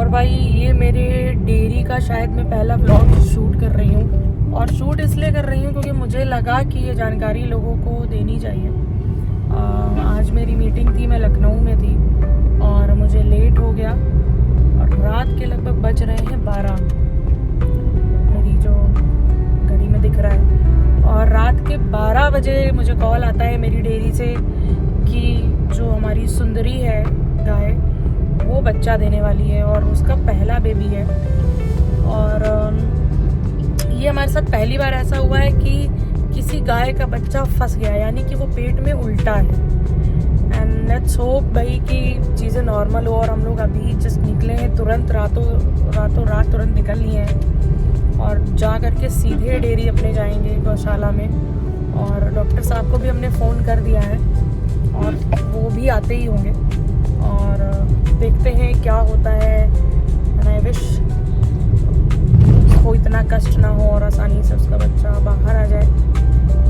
और भाई ये मेरे डेयरी का शायद मैं पहला व्लॉग शूट कर रही हूँ, और शूट इसलिए कर रही हूँ क्योंकि मुझे लगा कि ये जानकारी लोगों को देनी चाहिए। आज मेरी मीटिंग थी, मैं लखनऊ में थी और मुझे लेट हो गया और रात के लगभग बज रहे हैं 12, मेरी जो घड़ी में दिख रहा है। और रात के 12 बजे मुझे कॉल आता है मेरी डेयरी से कि जो हमारी सुंदरी है गाय, वो बच्चा देने वाली है और उसका पहला बेबी है। और ये हमारे साथ पहली बार ऐसा हुआ है कि किसी गाय का बच्चा फंस गया, यानी कि वो पेट में उल्टा है। एंड लेट्स होप भाई कि चीज़ें नॉर्मल हो। और हम लोग अभी जस्ट निकले हैं, तुरंत रातों रात तुरंत निकल लिए हैं और जा करके सीधे डेयरी अपने जाएंगे गौशाला में। और डॉक्टर साहब को भी हमने फ़ोन कर दिया है और वो भी आते ही होंगे और देखते हैं क्या होता है। एंड आई विश उसको इतना कष्ट ना हो और आसानी से उसका बच्चा बाहर आ जाए।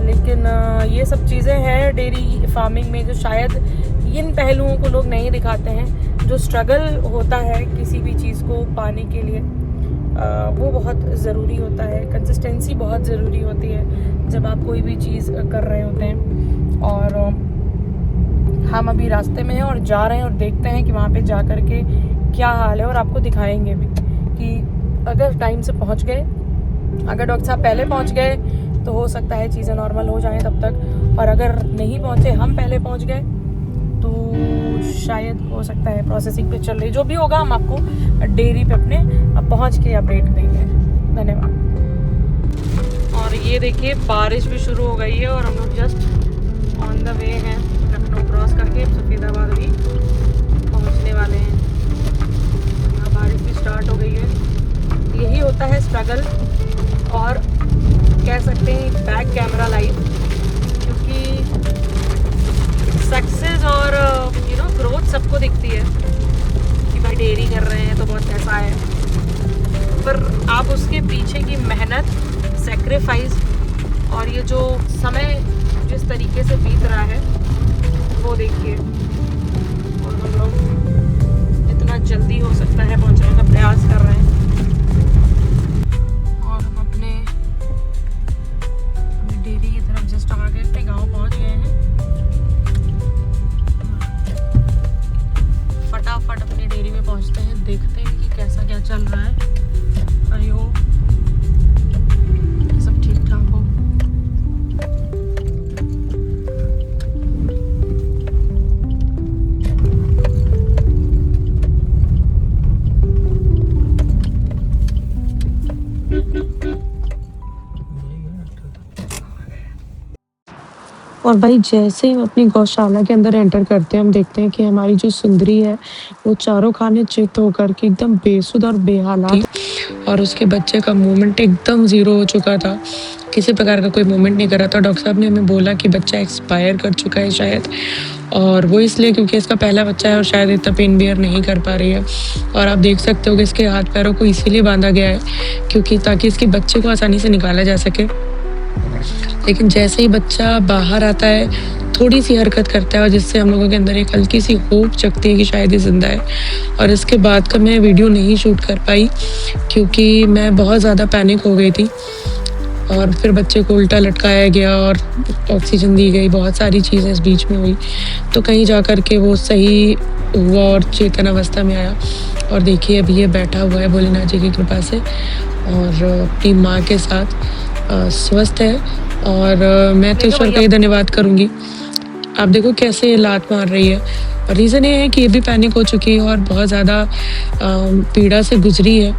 लेकिन ये सब चीज़ें हैं डेयरी फार्मिंग में जो शायद इन पहलुओं को लोग नहीं दिखाते हैं। जो स्ट्रगल होता है किसी भी चीज़ को पाने के लिए वो बहुत ज़रूरी होता है। कंसिस्टेंसी बहुत ज़रूरी होती है जब आप कोई भी चीज़ कर रहे होते हैं। और हम अभी रास्ते में हैं और जा रहे हैं और देखते हैं कि वहाँ पे जा कर के क्या हाल है, और आपको दिखाएंगे भी कि अगर टाइम से पहुँच गए, अगर डॉक्टर साहब पहले पहुँच गए तो हो सकता है चीज़ें नॉर्मल हो जाएं तब तक, और अगर नहीं पहुँचे, हम पहले पहुँच गए तो शायद हो सकता है प्रोसेसिंग पे चल रही। जो भी होगा हम आपको डेयरी पे अपने पहुँच के अपडेट देंगे। धन्यवाद। और ये देखिए बारिश भी शुरू हो गई है और हम लोग जस्ट ऑन द वे हैं, लखनऊ क्रॉस करके सफ़ेदाबाद भी पहुँचने वाले हैं। यहाँ बारिश भी स्टार्ट हो गई है। यही होता है स्ट्रगल, और कह सकते हैं बैक कैमरा लाइफ, क्योंकि सक्सेस और ग्रोथ सबको दिखती है कि भाई डेयरी कर रहे हैं तो बहुत पैसा है, पर आप उसके पीछे की मेहनत, सेक्रीफाइस और ये जो समय जिस तरीके से बीत रहा है वो देखिए। और हम लोग जितना जल्दी हो सकता है पहुंचने का प्रयास कर रहे हैं। और हम अपने डेयरी की तरफ जस्ट आ गए, अपने गांव पहुंच गए हैं। फटाफट अपनी डेयरी में पहुंचते हैं, देखते हैं कि कैसा क्या चल रहा है। आई होप सब ठीक ठाक हो। और भाई जैसे ही हम अपनी गौशाला के अंदर एंटर करते हैं, हम देखते हैं कि हमारी जो सुंदरी है वो चारों खाने चित होकर के एकदम बेसुध और बेहालात, और उसके बच्चे का मूवमेंट एकदम ज़ीरो हो चुका था। किसी प्रकार का कोई मूवमेंट नहीं कर रहा था। डॉक्टर साहब ने हमें बोला कि बच्चा एक्सपायर कर चुका है शायद, और वो इसलिए क्योंकि इसका पहला बच्चा है और शायद इतना पेन बियर नहीं कर पा रही है। और आप देख सकते हो कि इसके हाथ पैरों को इसीलिए बांधा गया है क्योंकि ताकि इसके बच्चे को आसानी से निकाला जा सके। लेकिन जैसे ही बच्चा बाहर आता है, थोड़ी सी हरकत करता है और जिससे हम लोगों के अंदर एक हल्की सी होप जगती है कि शायद ये जिंदा है। और इसके बाद का मैं वीडियो नहीं शूट कर पाई क्योंकि मैं बहुत ज़्यादा पैनिक हो गई थी। और फिर बच्चे को उल्टा लटकाया गया और ऑक्सीजन दी गई, बहुत सारी चीज़ें इस बीच में हुई, तो कहीं जा कर के वो सही हुआ और चेतन अवस्था में आया। और देखिए अभी ये बैठा हुआ है भोलेनाथ जी की कृपा से और अपनी माँ के साथ स्वस्थ है। और मैं तो ईश्वर का ही धन्यवाद करूँगी। आप देखो कैसे ये लात मार रही है। और रीज़न ये है कि ये भी पैनिक हो चुकी है और बहुत ज़्यादा पीड़ा से गुजरी है।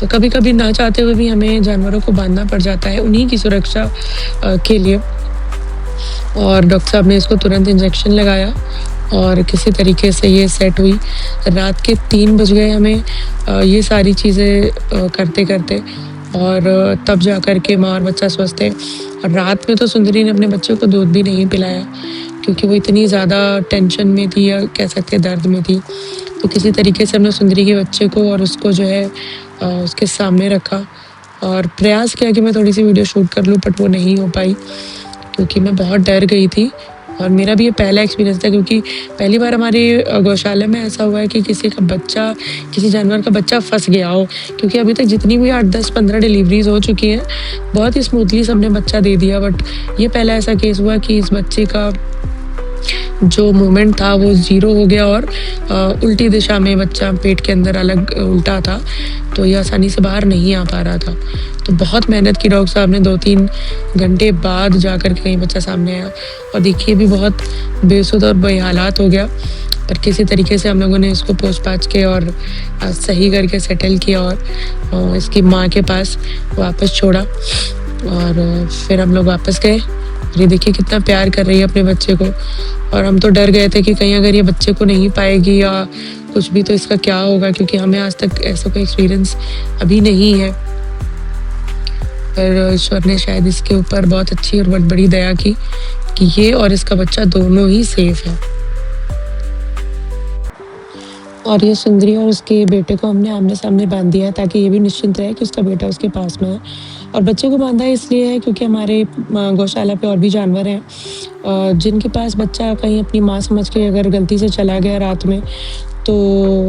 तो कभी कभी ना चाहते हुए भी हमें जानवरों को बांधना पड़ जाता है उन्हीं की सुरक्षा के लिए। और डॉक्टर साहब ने इसको तुरंत इंजेक्शन लगाया और किसी तरीके से ये सेट हुई। रात के 3 बज गए हमें ये सारी चीज़ें करते करते, और तब जा कर के माँ और बच्चा स्वस्थ है। और रात में तो सुंदरी ने अपने बच्चे को दूध भी नहीं पिलाया क्योंकि वो इतनी ज़्यादा टेंशन में थी, या कह सकते दर्द में थी। तो किसी तरीके से हमने सुंदरी के बच्चे को और उसको जो है उसके सामने रखा और प्रयास किया कि मैं थोड़ी सी वीडियो शूट कर लूँ, बट वो नहीं हो पाई क्योंकि मैं बहुत डर गई थी। और मेरा भी ये पहला एक्सपीरियंस था, क्योंकि पहली बार हमारे गौशाला में ऐसा हुआ है कि किसी जानवर का बच्चा फंस गया हो। क्योंकि अभी तक जितनी भी 8, 10, 15 डिलीवरीज हो चुकी हैं, बहुत ही स्मूथली सबने बच्चा दे दिया। बट ये पहला ऐसा केस हुआ कि इस बच्चे का जो मूवमेंट था वो ज़ीरो हो गया और उल्टी दिशा में बच्चा पेट के अंदर अलग उल्टा था, तो ये आसानी से बाहर नहीं आ पा रहा था। तो बहुत मेहनत की डॉक्टर साहब ने, 2-3 घंटे बाद जाकर के कहीं बच्चा सामने आया। और देखिए भी बहुत बेसुध और बेहालात हो गया, पर किसी तरीके से हम लोगों ने इसको पोछ पाछ के और सही करके सेटल किया और इसकी माँ के पास वापस छोड़ा। और फिर हम लोग वापस गए। ये देखिए कितना प्यार कर रही है अपने बच्चे को। और हम तो डर गए थे कि कहीं अगर ये बच्चे को नहीं पाएगी या कुछ भी तो इसका क्या होगा, क्योंकि हमें आज तक ऐसा कोई एक्सपीरियंस अभी नहीं है। पर ईश्वर ने शायद इसके ऊपर बहुत अच्छी और बहुत बड़ी दया की कि ये और इसका बच्चा दोनों ही सेफ है। और ये सुंदरी और उसके बेटे को हमने आमने सामने बांध दिया है, ताकि ये भी निश्चिंत रहे कि उसका बेटा उसके पास में है। और बच्चे को बांधा इसलिए है क्योंकि हमारे गौशाला पे और भी जानवर हैं जिनके पास बच्चा कहीं अपनी माँ समझ के अगर गलती से चला गया रात में, तो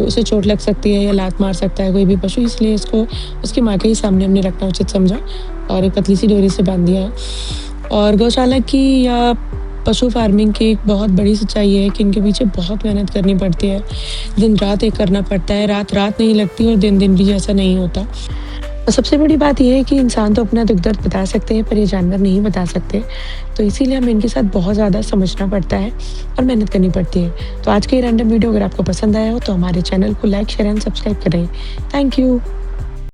उसे चोट लग सकती है या लात मार सकता है कोई भी पशु। इसलिए इसको उसकी माँ के ही सामने हमने रखना उचित समझा और एक पतली सी डोरी से बांध दिया है। और गौशाला की या पशु फार्मिंग की एक बहुत बड़ी सच्चाई है कि इनके पीछे बहुत मेहनत करनी पड़ती है, दिन रात एक करना पड़ता है, रात रात नहीं लगती और दिन दिन भी जैसा नहीं होता। और सबसे बड़ी बात यह है कि इंसान तो अपना दुख दर्द बता सकते हैं, पर ये जानवर नहीं बता सकते, तो इसीलिए हमें इनके साथ बहुत ज़्यादा समझना पड़ता है और मेहनत करनी पड़ती है। तो आज के ये रैंडम वीडियो अगर आपको पसंद आया हो तो हमारे चैनल को लाइक, शेयर एंड सब्सक्राइब करें। Thank you.